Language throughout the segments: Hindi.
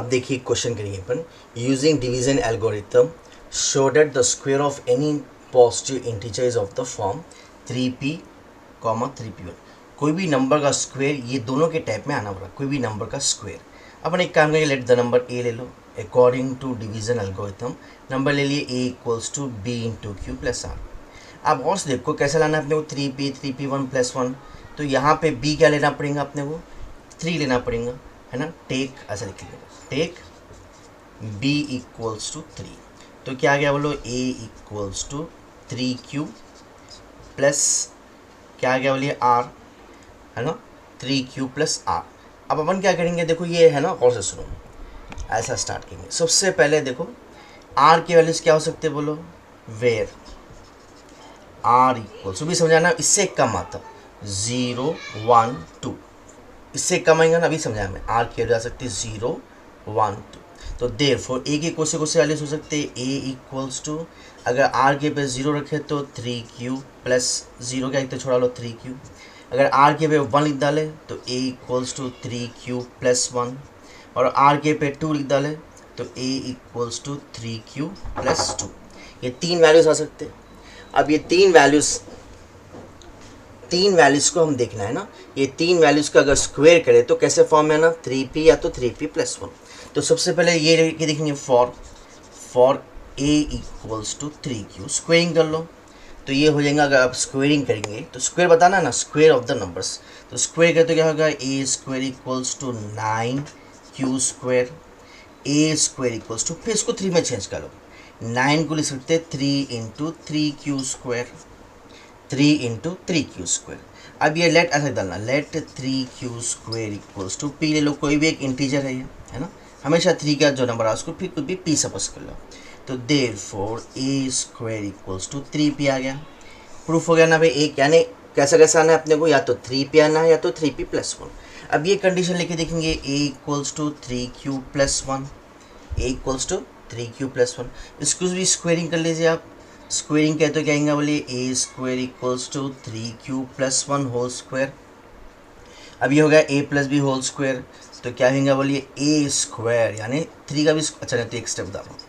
अब देखिए क्वेश्चन करेंगे अपन, using division algorithm show that the square of any positive integer is of the form 3p, 3p1। कोई भी नंबर का स्क्वायर, ये दोनों के टाइप में आना पड़ा, कोई भी नंबर का स्क्वायर। अपन एक काम करेंगे, लेट द नंबर ए ले लो, according to division algorithm number ले लिए a equals to b into q plus r. अब और से देखो कैसे लाना है अपने को, 3p1 प्लस 1, तो यहाँ पे b क्या लेना पड़ेगा अपने को, 3 लेना पड़ेगा, है ना। टेक, ऐसा लिख लीजिएगा, टेक b इक्वल्स टू 3, तो क्या आ गया बोलो, a equals to 3q plus क्या आ गया बोलिए r, है ना, 3q प्लस r। अब अपन क्या करेंगे, देखो ये है ना, और से सुनो, ऐसा स्टार्ट करेंगे। सबसे पहले देखो r की वैल्यूज क्या हो सकते हैं बोलो, वेयर r इक्वल्स, भी समझाना, इससे कम आता 0 1 2, इससे कम आएगा ना, अभी समझाया मैं, r की वैल्यू आ सकती है 0 1 2। तो देयरफॉर a के कौन से वैल्यूज हो सकते हैं, a इक्वल्स टू, अगर r के पे 0 रखे तो 3q प्लस 0 क्या लिखते छोड़ा लो 3q, अगर r के पे 1 लिख डाले तो a equals to 3q plus 1, और r के पे 2 लिख डाले तो a equals to 3q plus 2। ये तीन वैल्यूज आ सकते हैं। अब ये तीन वैल्यूज को हम देखना है ना, ये तीन वैल्यूज का अगर स्क्वायर करें तो कैसे फॉर्म है ना, 3p या तो 3p प्लस 1। तो सबसे पहले ये देखेंगे, for a equals to 3q, squaring कर लो तो ये हो जाएगा। अगर आप स्क्वेयरिंग करेंगे तो स्क्वायर बताना ना, स्क्वायर ऑफ द नंबर्स, तो स्क्वायर करें तो क्या होगा, a square equals to 9q square, a square equals to, फिर इसको 3 में चेंज कर लो, 9 को लिख सकते हैं 3 into 3q square, 3 into 3q square. अब ये लेट ऐसा डालना, let 3q square equals to p, ले लो कोई भी एक इंटीजर है ये, है ना, हमेशा 3 का जो नंबर आ उसको फिर कुछ भी p सपोज कर लो। तो therefore a square equals to 3p आ गया। प्रूफ हो गया ना भाई, एक यानी कैसा कैसा आना है अपने को, या तो 3p आना है या तो 3p प्लस 1। अब ये कंडीशन लेके देखेंगे, a equals to 3q plus 1, a equals to 3q plus 1, इसको भी स्क्वेयरिंग कर लीजिए आप। स्क्वेयरिंग कहते तो क्या आएगा बोलिए, a square equals to 3q plus 1 whole square. अब ये हो गया a plus b whole square, तो क्या होगा बोलिए, a स्क्वायर यानी 3 का भी, अच्छा नहीं तो एक स्टेप बता रहा हूँ,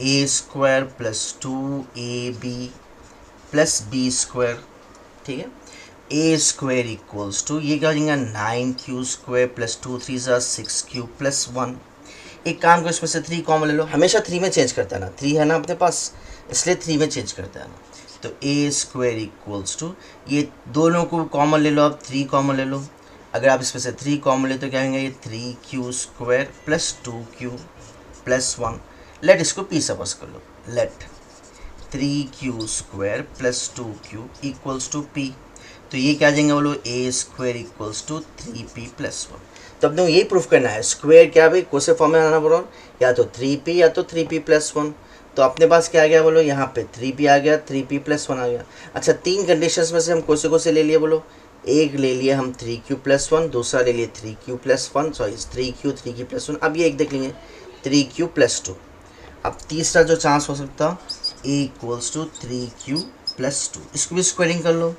a square plus 2ab plus b square, ठीक है। a स्क्वायर इक्वल्स टू, ये क्या हो जाएगा 9q square plus 2 3 6q plus 1। एक काम करो, इसमें से 3 कॉमन ले लो, हमेशा 3 में चेंज करता है ना, 3 है ना अपने पास, इसलिए 3 में चेंज करता है ना। तो a स्क्वायर इक्वल्स टू, ये दोनों को कॉमन ले लो, आप 3 कॉमन ले लो, अगर आप इसमें से 3 कॉमन ले तो क्या होंगे, ये 3q square plus 2q plus 1। Let इसको p सपोज कर लो, let 3q square plus 2q equals to p, तो ये क्या आ जाएंगे बोलो, a square equals to 3p plus 1। तो अब यही प्रूफ करना है, स्क्वायर क्या भाई कौन से फॉर्म में आना बोलो, या तो 3p या तो 3p प्लस 1। तो अपने पास क्या आ गया बोलो, यहाँ पे 3p आ गया, 3p प्लस 1 आ गया। अच्छा, तीन कंडीशंस में से हम कौन से ले लिए बोलो, एक ले लिए हम 3q प्लस 1, दूसरा ले लिए 3q plus 1, sorry 3q plus 1। अब ये एक देख लेंगे 3q प्लस 2। अब तीसरा जो चांस हो सकता a equals to 3q plus 2, इसको भी स्क्वायरिंग कर लो,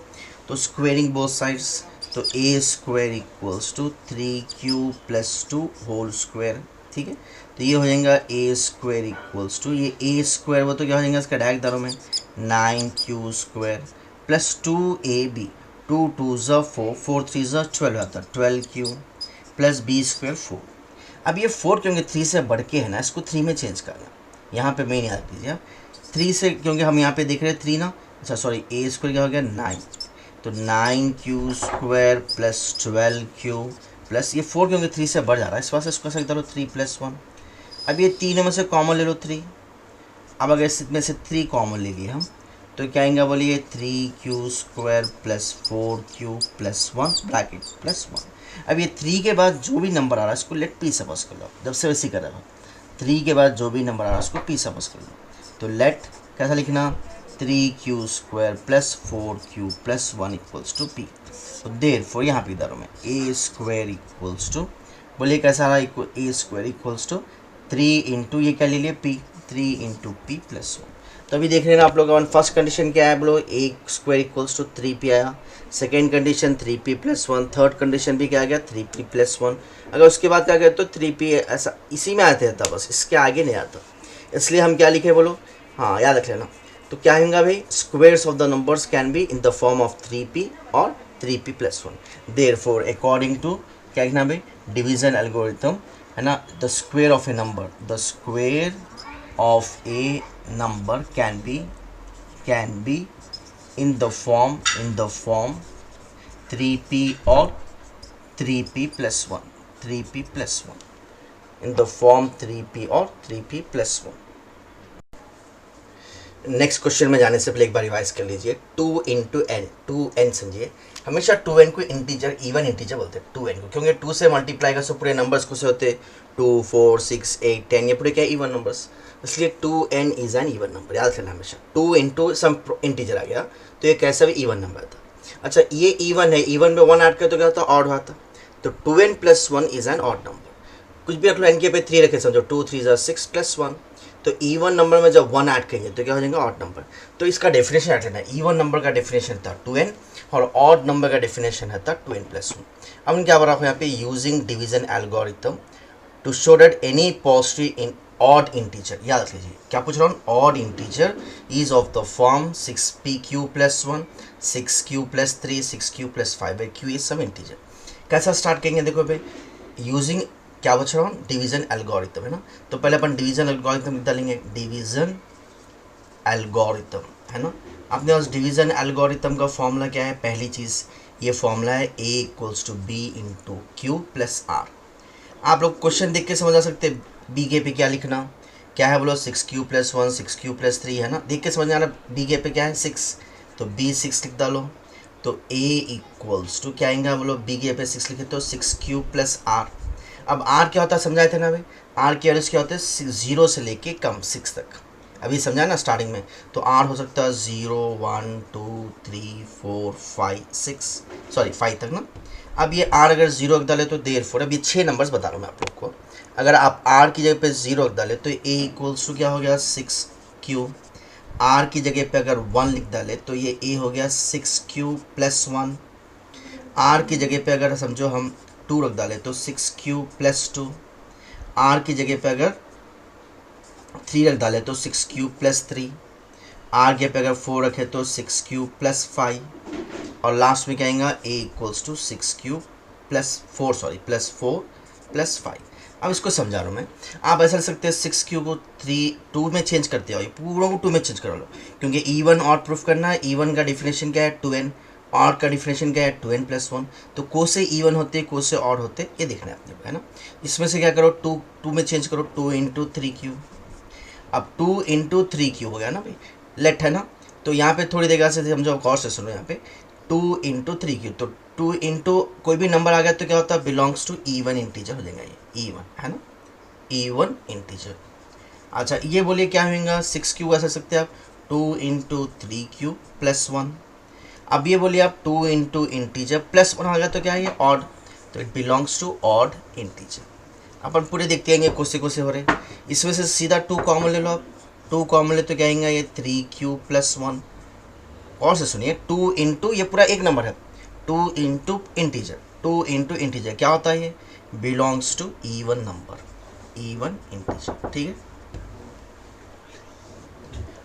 तो स्क्वायरिंग बोथ साइड्स, तो a square equals to 3q plus 2 whole square, ठीक है। तो ये हो जाएगा a स्क्वायर इक्वल्स टू, ये a स्क्वायर वो तो क्या हो जाएगा इसका डायरेक्ट दारों में 9q स्क्वायर प्लस 2ab, 2 2 4, 4 3 12 आता है 12q प्लस b स्क्वायर 4। अब ये 4 क्योंकि 3 से बढ़ के है ना, इसको 3 में चेंज करना, यहाँ पे मेन याद कीजिए 3 से, क्योंकि हम यहाँ पे देख रहे हैं 3 ना, अच्छा सॉरी a स्क्वायर क्या हो गया 9, तो 9q square plus 12q plus ये 4 क्योंकि 3 से बढ़ जा रहा है, इस पास इसको सकता लो 3 प्लस 1। अब ये तीनों में से कॉमन ले लो 3, अब अगर इसमें से 3 कॉमन ले लिए हम तो क्या आएगा बोलिए 3q square plus 4q plus 1 bracket plus 1। अब ये 3 के बाद जो भी नंबर आ रहा है इसको लेट p सपोज कर लो, जब से वैसे कर रहा है 3 के बाद जो भी नंबर आ रहा है उसको p सपोज कर लो, तो लेट कैसा लिखना 3q square plus 4q plus 1 equals to p। तो देयरफॉर यहाँ पे इधर में a स्क्वायर इक्वल्स टू, बोलिए कैसा आ रहा a square equals to 3 into ये क्या ले लिए p, 3 इंटू p प्लस 1। तो अभी देख रहे हैं आप लोग, फर्स्ट कंडीशन क्या है बोलो, ए स्क्वायर इक्वल्स टू 3p आया, second condition 3p plus 1, third condition भी क्या आ गया 3p प्लस 1। अगर उसके बाद क्या कहते तो 3p ऐसा इसी में आते था, बस इसके आगे नहीं आता, इसलिए हम क्या लिखे बोलो, हाँ याद रख लेना। तो क्या होगा भाई, squares of the numbers can be in the form of 3p और 3p plus 1। Therefore according to क्या लिखना भाई, डिवीजन एल्गोरिथम है ना, the square of A number, the square of A number can be in the form 3p or 3p plus 1, 3p plus 1, in the form 3p or 3p plus 1। Next question में जाने से पहले एक बार रिवाइज कर लीजिए, 2 इंटू एन, 2n समझिए, हमेशा 2n को इंटीजर, इवन इंटीजर बोलते हैं 2n को, क्योंकि 2 से मल्टीप्लाई कर सो पूरे नंबर्स को से होते 2 4 6 8 10, ये पूरे क्या इवन नंबर्स, इसलिए 2n is an even number, याद रखना हमेशा। 2 इंटू सम इंटीजर आ गया तो ये कैसा भी इवन नंबर था। अच्छा ये इवन है, इवन में 1 ऐड कर तो क्या होता, ऑड होता, तो 2n plus 1 is an odd number, कुछ भी रख लो, n के पे 3 रखे समझो, 2 3 6 प्लस 1, तो इवन नंबर में जब 1 ऐड करेंगे तो क्या हो जाएगा ऑड नंबर। तो इसका डेफिनेशन ऐड करना है, इवन नंबर का डेफिनेशन था 2n और ऑड नंबर का डेफिनेशन है था 2n प्लस 1। अब हम क्या बना यहाँ पे, using division algorithm to show that any positive in odd integer, याद रख लीजिए क्या पूछ रहा हूँ, odd integer is of the form 6pq plus 1, 6q plus 3, 6q plus 5, q is some integer. कैसा स्टार्ट करेंगे देखो भाई, यूजिंग क्या पूछ रहा हूँ, डिवीजन एल्गोरिथम है ना, तो पहले अपन डिवीजन एल्गोरिथम डालेंगे, डिवीजन एल्गोरिथम है ना। अपने पास डिवीजन एल्गोरिथम का फॉर्मूला क्या है, पहली चीज़ ये फॉर्मूला है a equals to b into q plus r। आप लोग क्वेश्चन देख के समझ आ सकते हैं, b के पे क्या लिखना, क्या है बोलो 6q प्लस 1, 6q प्लस 3 है ना, देख के समझ आना b के पे क्या है 6, तो b 6 लिख डालो, तो a इक्वल्स टू क्या आएगा बोलो, b के पे 6 लिखे तो 6q प्लस r। अब r क्या होता है समझाए थे ना भाई, r की वैल्यूज क्या होते हैं 0 से लेके कम 6 तक, अभी समझा ना स्टार्टिंग में, तो r हो सकता है 0 1 2 3 4 5 6, सॉरी 5 तक ना। अब ये r अगर 0 रख डाले तो देयरफॉर, अब ये 6 नंबर्स बता रहा हूँ मैं आप लोग को, अगर आप r की जगह पे 0 रख डाले तो a इक्वल्स टू क्या हो गया 6q, r की जगह पे अगर 1 लिख डाले तो ये a हो गया 6q प्लस 1, r की जगह पे अगर समझो हम 2 रख डाले तो 6q प्लस 2, r की जगह पे अगर 3 रख डाले तो 6q प्लस 3, r के पे अगर 4 रखे तो 6q प्लस 5, और लास्ट में क्या आएगा a equals to 6q plus 4 plus 5। अब इसको समझा रहा हूँ मैं, आप ऐसा कर सकते हैं 6q को 2 में चेंज करते हो, पूरा को 2 में चेंज करा लो, क्योंकि इवन और प्रूफ करना है, इवन का डिफिनेशन क्या है 2n, और का डिफिनेशन क्या है 2n प्लस 1, तो को से इवन होते को से और होते ये देखना है अपने को है ना। इसमें से क्या करो 2 में चेंज करो, 2 इंटू 3q, अब 2 इंटू 3q हो गया ना भाई, लेट है ना, तो यहाँ पे थोड़ी देर से समझो और से सुनो, यहाँ पे 2 इंटू 3q, तो 2 इंटू कोई भी नंबर आ गया तो क्या होता है बिलोंग्स टू इवन इंटीजर हो जाएगा, ये इवन है ना, इवन इंटीजर। अच्छा ये बोलिए क्या होगा 6q ऐसा सकते हैं आप 2 इंटू 3q प्लस 1। अब ये बोलिए आप 2 इंटू इंटीजर प्लस 1 आ गया तो क्या है ये ऑड, तो it belongs to odd integer. अपन पूरे देखते हैं कोसे कोसे हो रहे, इसमें से सीधा 2 कॉमन ले लो आप, 2 कॉमन ले तो क्या आएगा ये 3q प्लस 1, और से सुनिए 2 इंटू ये पूरा एक नंबर है, 2 इंटू इंटीजर, 2 इंटू इंटीजर क्या होता है ये belongs to even number, even integer, ठीक है।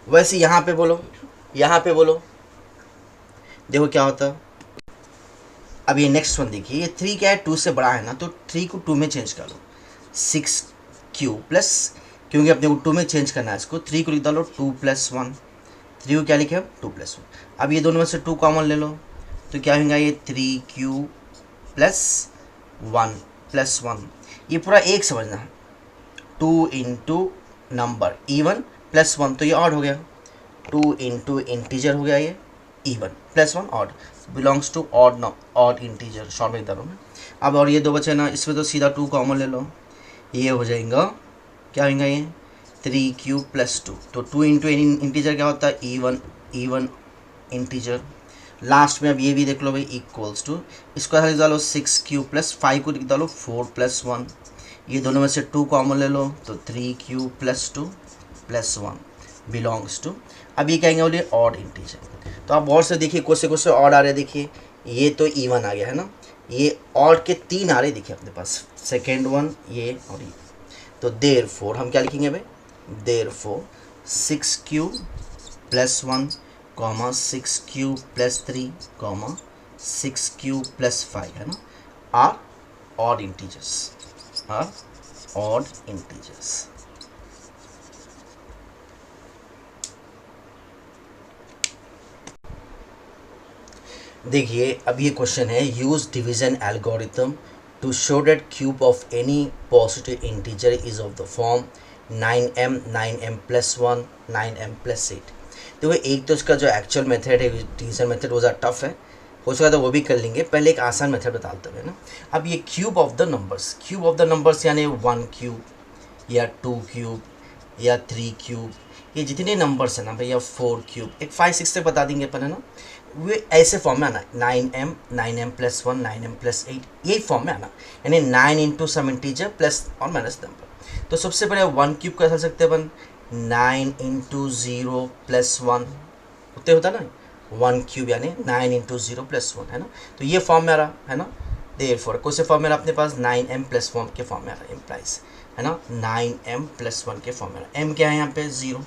वैसे यहाँ पे बोलो, यहाँ पे बोलो देखो क्या होता है। अब ये नेक्स्ट वन देखिए, ये 3 क्या है 2 से बड़ा है ना, तो 3 को 2 में चेंज कर लो, 6q प्लस, क्योंकि अपने को 2 में चेंज करना है इसको, 3 को लिख डालो 2 प्लस 1, 3 को क्या लिखे अब 2 प्लस 1। अब ये दोनों में से 2 कॉमन ले लो तो क्या होगा ये 3q प्लस 1 प्लस 1, ये पूरा एक समझना है, 2 इंटू नंबर इवन प्लस 1 तो ये ऑड हो गया, 2 इंटू इंटीजर हो गया ये even plus 1 odd, belongs to odd odd integer, short में मैं। अब और ये 2 बचे ना, इसमें तो सीधा 2 कॉमन ले लो, ये हो जाएगा क्या होगा ये 3q प्लस 2, तो 2 इंटू इंटीजर क्या होता है इवन इंटीजर। लास्ट में अब ये भी देख लो भाई इक्वल्स टू, इसको लिख डालो 6q प्लस 5 को लिख डालो 4 प्लस 1, ये दोनों में से 2 कॉमन ले लो तो 3q plus 2 plus 1, belongs to, अब ये कहेंगे बोलिए ऑड इंटीजर। तो आप और से देखिए कौन से ऑड आ रहे हैं, देखिए ये तो इवन आ गया है ना, ये ऑड के 3 आ रहे देखिए अपने पास, सेकेंड वन ये और ये। तो देयरफॉर हम क्या लिखेंगे भाई, therefore 6 cube plus 1 comma 6 cube plus 3 comma 6 cube plus 5 है ना, are odd integers, are odd integers. देखिए अब ये क्वेश्चन है, use division algorithm to show that cube of any positive integer is of the form 9m 9m plus 1 9m plus 8। देखो एक तो इसका जो एक्चुअल मेथड है डिवीजन मेथड वो ज़्यादा टफ है, हो सका तो वो भी कर लेंगे, पहले एक आसान मेथड बताते हुए ना। अब ये cube of the numbers, cube of the numbers यानी 1 क्यूब या 2 क्यूब या 3 क्यूब, ये जितने नंबर्स हैं ना भैया 4 क्यूब, एक 5 6 तक बता देंगे अपन है ना, वे ऐसे फॉर्म में आना, 9m प्लस 1 9m प्लस 8, यही फॉर्म में आना, यानी 9 इंटू सम इंटीजर प्लस और माइनस नंबर। तो सबसे पहले 1 क्यूब का कर सकते हैं अपन, 9 इंटू 0 प्लस 1 उतने होता ना, 1 क्यूब यानी 9 इंटू 0 प्लस 1 है ना, तो ये फॉर्म में आ रहा है ना। देयरफॉर कौन से फॉर्म में आ रहा अपने पास, 9m प्लस 1 के फॉर्म में आ रहा, इम्प्लाइज है ना, 9m प्लस 1 के फॉर्म में आ रहा। m क्या है यहाँ पे 0,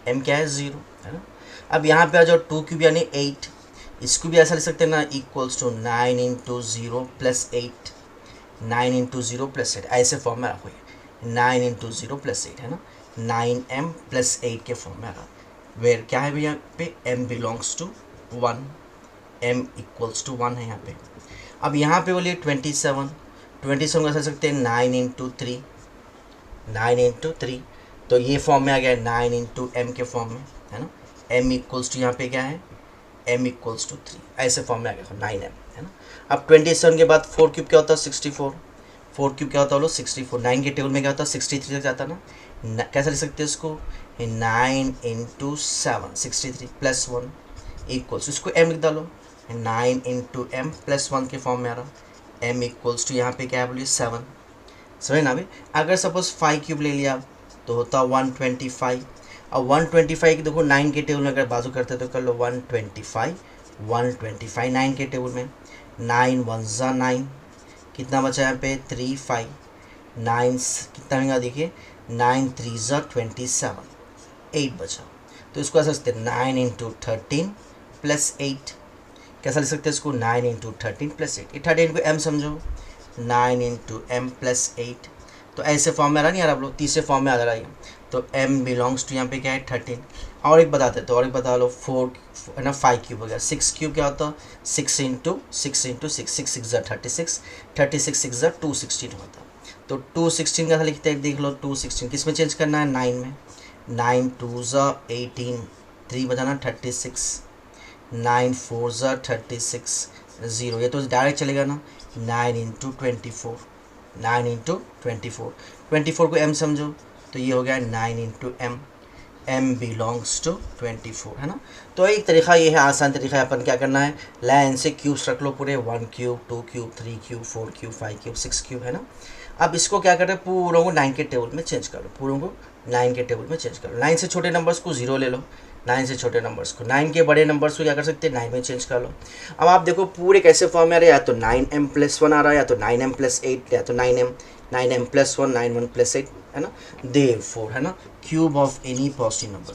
m क्या है 0 है ना। अब यहाँ पे आ जाओ 2 क्यूब यानी 8, इसको भी ऐसा लिख सकते हैं ना, equals to 9 into 0 plus 8, 9 into 0 plus 8, ऐसे फॉर्म में रखो, 9 इंटू 0 प्लस 8 है ना, 9m प्लस 8 के फॉर्म में आ रहा। वेयर क्या है भैया पे, m belongs to 1, m equals to 1 है यहाँ पे। अब यहाँ पे बोलिए 27 का ऐसा सकते हैं 9 इंटू 3, 9 इंटू 3, तो ये फॉर्म में आ गया 9 इंटू एम के फॉर्म में है ना, m इक्वल्स टू यहाँ पे क्या है, m इक्वल्स टू 3, ऐसे फॉर्म में आ गया 9m है ना। अब 27 के बाद 4 क्यूब क्या होता है 64, 4 क्यूब क्या होता है 64, 9 के टेबल में क्या होता है 63 तक जाता ना, कैसे लिख सकते हैं इसको, 9 इंटू 7 63 प्लस 1 इक्वल्स, इसको m लिख डालो, 9 इंटू एम प्लस 1 के फॉर्म में आ रहा, m इक्वल्स टू यहाँ पे क्या है बोलिए 7, समझ ना भाई। अगर सपोज 5 क्यूब ले लिया तो होता 125, अब 125 की देखो 9 के टेबल में अगर बाजू करते तो कर लो 125 9 के टेबल में, 9 1 ज़ा 9, कितना बचा यहाँ पे 3 5, 9 कितना होगा देखिए 9 3 ज़ा 27, 8 बचा। तो इसको ऐसा सकते 9 इंटू 13 प्लस 8, कैसा लिख सकते हैं इसको 9 इंटू 13 प्लस 8, 13 को m समझो, 9 इंटू एम प्लस 8, तो ऐसे फॉर्म में आ रहा नहीं यार आप लोग, तीसरे फॉर्म में आ रहा है, तो m बिलोंग्स टू यहाँ पे क्या है 13। और एक बताते तो और एक बता लो 4 है ना, 5 क्यूब हो गया, 6 क्यूब क्या होता 6 इंटू 6 इंटू 6, 6 6 ज़ा 36, 36 6 ज़ा 216 होता, तो 216 का लिखते हैं देख लो, 216 किस में चेंज करना है 9 में, 9 2 ज़ा 18, 3 बजाना 36, 9 4 ज़ा 36 0, ये तो डायरेक्ट चलेगा ना, 9 इंटू 24, 9 इंटू 24 को m समझो, तो ये हो गया 9 इंटू m बिलोंग्स टू 24 है ना। तो एक तरीका ये है, आसान तरीका है, अपन क्या करना है लाइन से क्यूब्स रख लो पूरे, 1 cube 2 cube 3 cube 4 cube 5 cube 6 cube है ना। अब इसको क्या करें, पूरों को 9 के टेबल में चेंज कर लो, पूरों को 9 के टेबल में चेंज कर लो, 9 से छोटे नंबर्स को 0 ले लो, 9 से छोटे नंबर्स को, 9 के बड़े नंबर्स को क्या कर सकते हैं 9 में चेंज कर लो। अब आप देखो पूरे कैसे फॉर्म में आ रहे हैं, या तो 9m प्लस 1 आ रहा है, या तो 9m प्लस 8, या तो 9m प्लस 1 9 1 प्लस 8 है ना। देयरफॉर है ना, cube of any positive number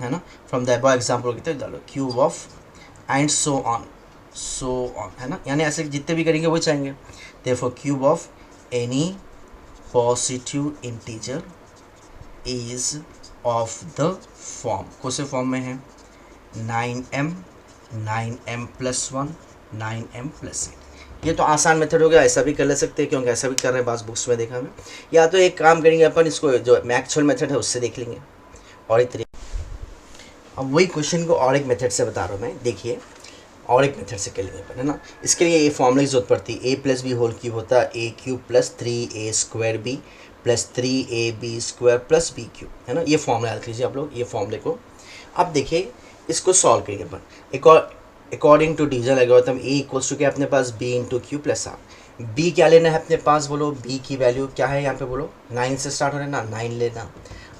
है ना, फ्रॉम द अबव एग्जांपल की तरह डालो, cube of and so on है ना, यानी ऐसे जितने भी करेंगे वो चाहेंगे। Therefore cube of any positive integer is of the form, कौन से फॉर्म में है 9m प्लस 1 9m प्लस 8। ये तो आसान मेथड हो गया, ऐसा भी कर ले सकते हैं क्योंकि ऐसा भी कर रहे हैं बास बुक्स में देखा हमें। या तो एक काम करेंगे अपन, इसको जो एक्चुअल मेथड है उससे देख लेंगे, और एक तरीके अब वही क्वेश्चन को और एक मेथड से बता रहा हूँ मैं, देखिए और एक मेथड से कर लेंगे अपन है ना। इसके लिए ये फॉर्मूले की जरूरत पड़ती है, a plus b whole cube होता है a cube plus 3a square b plus 3ab square plus b cube है ना। ये फॉर्मूला याद लीजिए आप लोग, ये फॉर्मूले को। अब देखिए इसको सॉल्व करेंगे अपन, एक और according to division algorithm a equals to क्या अपने पास b into q plus r। b क्या लेना है अपने पास बोलो, b की वैल्यू क्या है यहाँ पे बोलो, 9 से स्टार्ट हो रहा है ना, 9 लेना।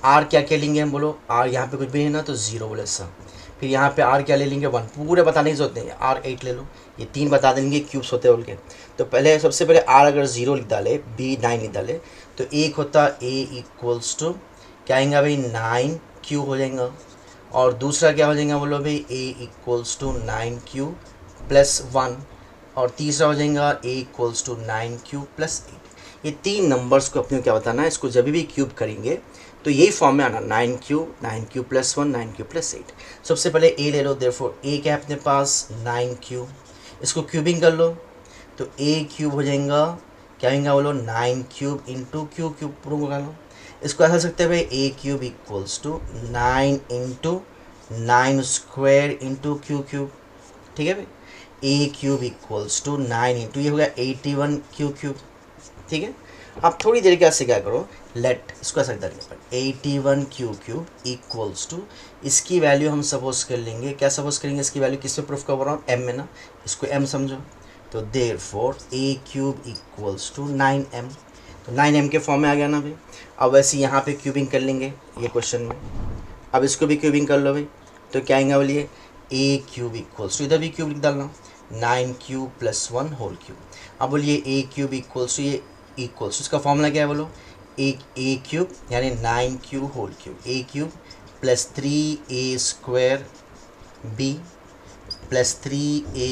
आर क्या क्या लेंगे हम बोलो, आर यहाँ पे कुछ भी नहीं है ना तो ज़ीरो बोले सर। फिर यहाँ पे आर क्या ले लेंगे 1, पूरे बताने की जरूरत नहीं है, आर 8 ले लो, ये 3 बता देंगे क्यूब्स होते हैं बोल के। तो पहले सबसे पहले आर अगर 0 लिख डाले, बी 9 लिख डाले, तो एक होता ए इक्वल्स टू क्या आएगा भाई 9 क्यूब हो जाएगा, और दूसरा क्या हो जाएगा बोलो भाई ए इक्वल्स टू 9 क्यूब प्लस 1, और तीसरा हो जाएगा ए इक्वल्स टू 9 क्यूब प्लस 8। ये 3 नंबर्स को अपने क्या बताना है, इसको जब भी क्यूब करेंगे तो यही फॉर्म में आना, 9 क्यूब प्लस 1, 9 क्यूब प्लस 8। सबसे पहले ए ले लो, देयरफॉर ए क्या है अपने पास 9 क्यूब, इसको क्यूबिंग कर लो तो ए क्यूब हो जाएगा, क्या होगा बोलो 9 क्यूब इंटू क्यूब क्यूब पूरा को लो। इसको ऐसा सकते हैं भाई a cube equals to 9 into 9 square into cube cube, ठीक है भाई। A cube equals to 9 into ये हो गया 81 क्यूब क्यूब, ठीक है। अब थोड़ी देर के से क्या करो, लेट इसको ऐसा करने पर 81 क्यूब क्यूब इक्वल्स टू, इसकी वैल्यू हम सपोज कर लेंगे, क्या सपोज करेंगे इसकी वैल्यू किस पे प्रूफ कर रहा हूँ, एम में ना, इसको एम समझो। तो therefore a cube equals to 9m, तो 9m के फॉर्म में आ गया ना भाई। अब वैसे यहाँ पे क्यूबिंग कर लेंगे ये क्वेश्चन में, अब इसको भी क्यूबिंग कर लो भाई, तो क्या आएगा बोलिए ए क्यूब इक्वल्स टू, इधर भी क्यूब लिख डालना 9 क्यूब प्लस 1 होल क्यूब। अब बोलिए ए क्यूब इक्वल्स टू, ये इक्वल्स इसका फॉर्मूला क्या है बोलो, एक ए क्यूब यानी 9 cube whole cube, a cube plus 3a square b plus 3a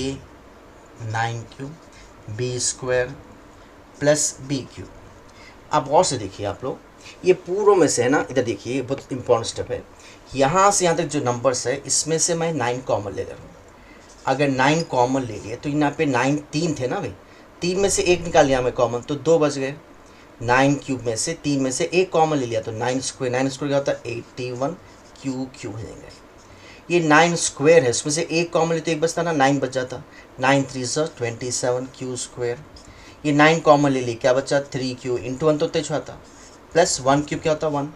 9 cube b square plus b cube. अब और से देखिए आप लोग, ये पूर्व में से है ना, इधर देखिए बहुत इंपॉर्टेंट स्टेप है, यहाँ से यहाँ तक जो नंबर्स है इसमें से मैं 9 कॉमन ले रहा हूँ। अगर 9 कॉमन ले लिए तो यहाँ पे 9 3 थे ना भाई, 3 में से 1 निकाल लिया मैं कॉमन, तो 2 बच गए। 9 क्यूब में से 3 में से 1 कॉमन ले लिया तो 9 स्क्वायर क्या होता है 81 क्यूब क्यूब हो जाएंगे। ये 9 स्क्वायर है, इसमें से 1 कॉमन ले तो 1 बचता ना, 9 बच जाता, 9 3 27 क्यू स्क्वायर। ये 9 कॉमन ले ली, क्या बचा 3 क्यू इंटू 1 तो तेज आता, प्लस 1 क्यूब क्या होता 1।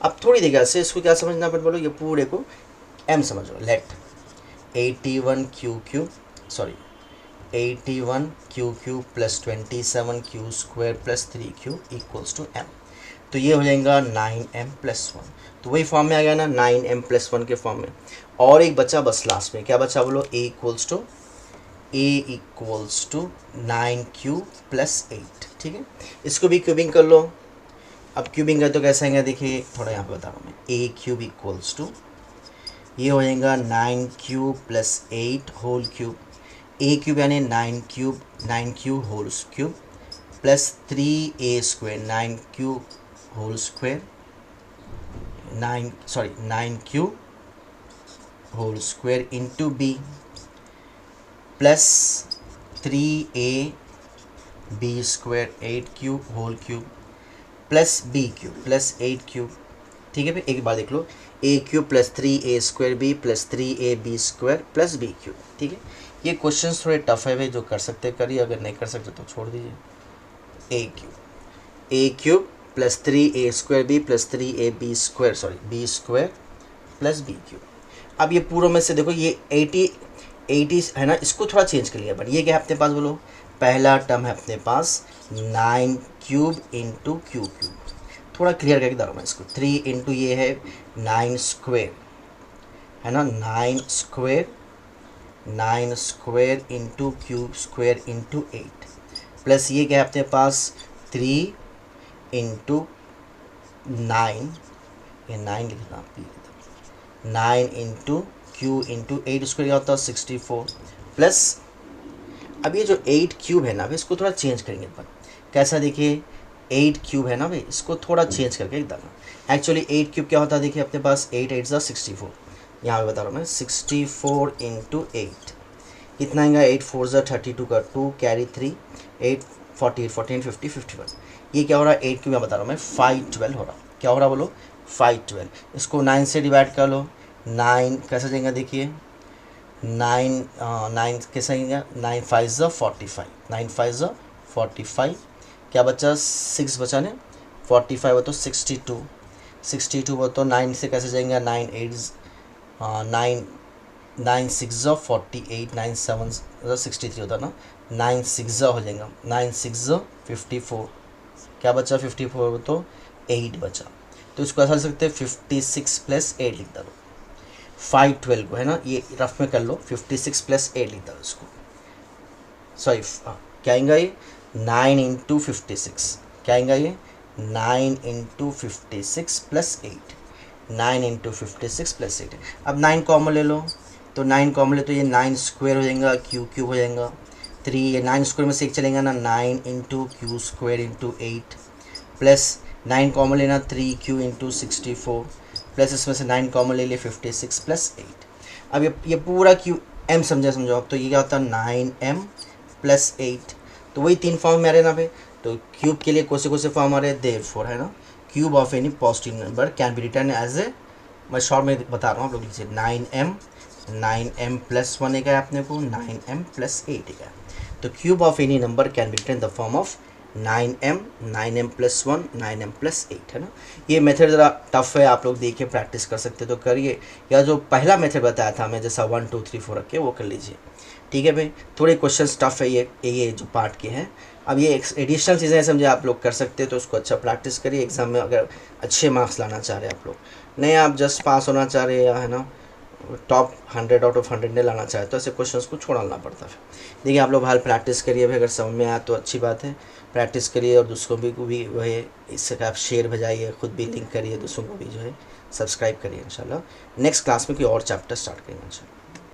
अब थोड़ी देर से इसको क्या समझना पड़े बोलो, ये पूरे को एम समझो, let 81 q cube sorry 81 q cube plus 27 q square plus 3 q equals to m. तो ये हो जाएगा 9m प्लस 1, तो वही फॉर्म में आ गया ना 9m प्लस 1 के फॉर्म में। और एक बच्चा बस लास्ट में, क्या बच्चा बोलो ए इक्वल्स टू 9 क्यूब प्लस 8, ठीक है। इसको भी क्यूबिंग कर लो। अब क्यूबिंग कर तो कैसे आएगा देखिए, थोड़ा यहाँ पे बता रहा हूँ मैं, ए क्यूब इक्वल्स टू ये हो जाएगा 9 cube plus 8 whole cube, a cube यानी 9 cube whole cube plus 3a square 9 cube whole square 9 cube whole square into b plus 3a b square 8 cube whole cube plus b cube plus 8 cube, ठीक है भाई। एक बार देख लो, a cube plus 3a square b plus 3a b square plus b cube, ठीक है। ये क्वेश्चंस थोड़े टफ है भाई, जो कर सकते करिए, अगर नहीं कर सकते तो छोड़ दीजिए। A cube plus 3a square b plus 3a b square plus b cube. अब ये पूर्व में से देखो, ये 80 है ना, इसको थोड़ा चेंज कर लिया, बट ये क्या है अपने पास बोलो, पहला टर्म है अपने पास 9 क्यूब इंटू क्यूब क्यूब, थोड़ा क्लियर करके डालूँ मैं इसको, 3 इंटू ये है 9 स्क्वायर है ना, 9 square into cube square into 8 plus ये क्या है अपने पास 3 इंटू 9, ये 9 लिखना, 9 इंटू क्यू इंटू 8 स्क्वायर क्या होता है 64 प्लस, अब ये जो 8 क्यूब है ना भाई, इसको थोड़ा चेंज करेंगे अपन, कैसा देखिए 8 क्यूब है ना भाई, इसको थोड़ा चेंज करके डालना। एक्चुअली 8 क्यूब क्या होता है देखिए अपने पास, 8 8 64, यहाँ पे बता रहा हूँ मैं 64 इंटू 8 कितना आएगा, 8 4 32 का 2 कैरी 3 8 48 14 50 51। ये क्या हो रहा है 8 क्यूब, मैं बता रहा हूँ मैं 512 हो रहा, क्या हो रहा बोलो 512। इसको 9 से डिवाइड कर लो, 9 कैसे जाएगा देखिए, 9 कैसे आएगा, 9 5 45 9 5 45, क्या बचा 6 बचा ने 45 हो तो 62 हो तो 9 से कैसे जाएंगे, 9 6 48 9 7 63 होता ना, 9 6 हो जाएगा, 9 6 54, क्या बचा 54 हो तो 8 बचा। तो इसको ऐसा लिख सकते हैं 56 प्लस 8 लिख दो, 512 को है ना, ये रफ में कर लो, 56 प्लस 8 लिख दो इसको, सॉरी क्या आएगा ये 9 इंटू 56, क्या आएगा ये 9 इंटू 56 प्लस 8, 9 इंटू 56 प्लस 8। अब 9 कॉमन ले लो, तो 9 कॉमन ले तो ये 9 स्क्वायर हो जाएगा, क्यू हो जाएगा 3, ये 9 स्क्वायर में से एक चलेगा ना, 9 into Q square into 8 plus 9 common लेना 3q इंटू 64 प्लस इसमें से 9 कॉमन ले लिए 56 प्लस 8। अब ये पूरा क्यू m समझो अब, तो ये क्या होता है 9m प्लस 8, तो वही 3 फॉर्म में आ रहे ना भाई, तो क्यूब के लिए कौन से फॉर्म आ रहे हैं, देयरफॉर है ना, cube of any positive number can be written as a, मैं शॉर्ट में बता रहा हूँ आप लोग लीजिए, 9m प्लस 1 एक है अपने को, 9m प्लस 8 एक है, तो cube of any number can be return the form of 9m plus 1 9m plus 8 है ना। ये मेथड ज़रा टफ है, आप लोग देखिए प्रैक्टिस कर सकते तो करिए, या जो पहला मेथड बताया था मैं जैसा 1 2 3 4 रख के वो कर लीजिए, ठीक है भाई। थोड़े क्वेश्चन टफ है ये जो पार्ट के हैं। अब ये एडिशनल चीज़ें समझे आप लोग कर सकते हैं, तो उसको अच्छा प्रैक्टिस करिए एग्जाम में, अगर अच्छे मार्क्स लाना चाह रहे हैं आप लोग, नहीं आप जस्ट पास होना चाह रहे हैं या है ना टॉप 100 आउट ऑफ 100 नहीं लाना चाहे तो ऐसे क्वेश्चंस को छोड़ना पड़ता है। देखिए आप लोग हाल प्रैक्टिस करिए भाई, अगर समझ में आया तो अच्छी बात है, प्रैक्टिस करिए और दूसरों भी को भी वही इससे आप शेयर भेजाइए, खुद भी लिंक करिए, दूसरों को भी जो है सब्सक्राइब करिए। इंशाल्लाह नेक्स्ट क्लास में कोई और चैप्टर स्टार्ट करेंगे इंशाल्लाह।